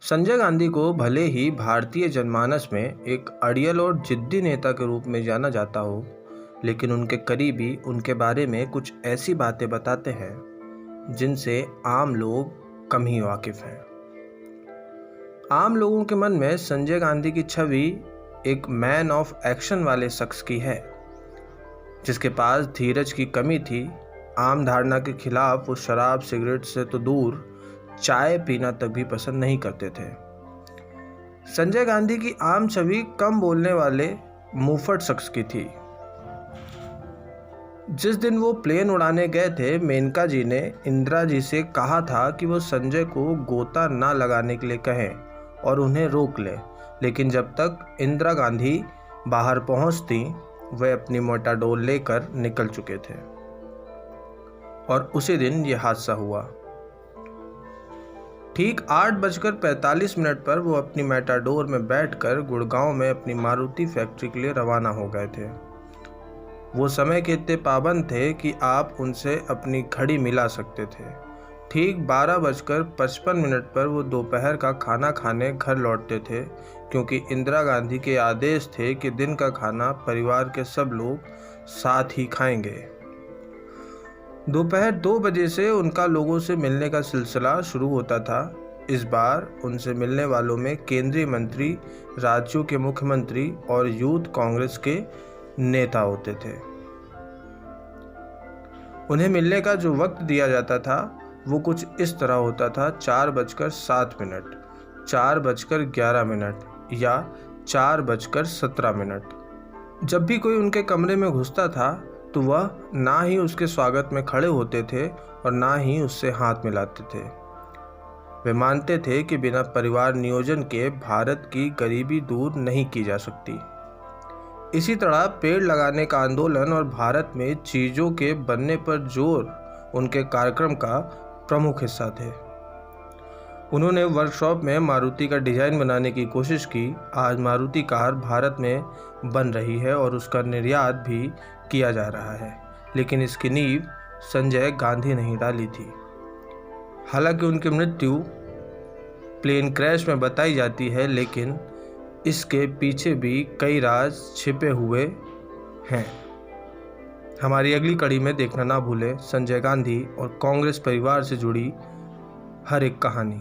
संजय गांधी को भले ही भारतीय जनमानस में एक अड़ियल और जिद्दी नेता के रूप में जाना जाता हो, लेकिन उनके करीबी उनके बारे में कुछ ऐसी बातें बताते हैं जिनसे आम लोग कम ही वाकिफ हैं। आम लोगों के मन में संजय गांधी की छवि एक मैन ऑफ एक्शन वाले शख्स की है, जिसके पास धीरज की कमी थी। आम धारणा के खिलाफ वो शराब सिगरेट से तो दूर चाय पीना तक भी पसंद नहीं करते थे। संजय गांधी की आम छवि कम बोलने वाले मुंहफट शख्स की थी। जिस दिन वो प्लेन उड़ाने गए थे, मेनका जी ने इंदिरा जी से कहा था कि वो संजय को गोता ना लगाने के लिए कहें और उन्हें रोक ले, लेकिन जब तक इंदिरा गांधी बाहर पहुंचती वे अपनी मोटाडोर लेकर निकल चुके थे। और उसी दिन ये हादसा हुआ। ठीक 8:45 पर वो अपनी मेटाडोर में बैठकर गुड़गांव में अपनी मारुति फैक्ट्री के लिए रवाना हो गए थे। वो समय के इतने पाबंद थे कि आप उनसे अपनी घड़ी मिला सकते थे। ठीक 12:55 पर वो दोपहर का खाना खाने घर लौटते थे, क्योंकि इंदिरा गांधी के आदेश थे कि दिन का खाना परिवार के सब लोग साथ ही खाएंगे। दोपहर 2 बजे से उनका लोगों से मिलने का सिलसिला शुरू होता था। इस बार उनसे मिलने वालों में केंद्रीय मंत्री, राज्यों के मुख्यमंत्री और यूथ कांग्रेस के नेता होते थे। उन्हें मिलने का जो वक्त दिया जाता था वो कुछ इस तरह होता था: 4:07, 4:11 या 4:17। जब भी कोई उनके कमरे में घुसता था तो वह ना ही उसके स्वागत में खड़े होते थे और ना ही उससे हाथ मिलाते थे। वे मानते थे कि बिना परिवार नियोजन के भारत की गरीबी दूर नहीं की जा सकती। इसी तरह पेड़ लगाने का आंदोलन और भारत में चीज़ों के बनने पर जोर उनके कार्यक्रम का प्रमुख हिस्सा थे। उन्होंने वर्कशॉप में मारुति का डिज़ाइन बनाने की कोशिश की। आज मारुति कार भारत में बन रही है और उसका निर्यात भी किया जा रहा है, लेकिन इसकी नींव संजय गांधी नहीं डाली थी। हालांकि उनकी मृत्यु प्लेन क्रैश में बताई जाती है, लेकिन इसके पीछे भी कई राज छिपे हुए हैं। हमारी अगली कड़ी में देखना ना भूलें संजय गांधी और कांग्रेस परिवार से जुड़ी हर एक कहानी।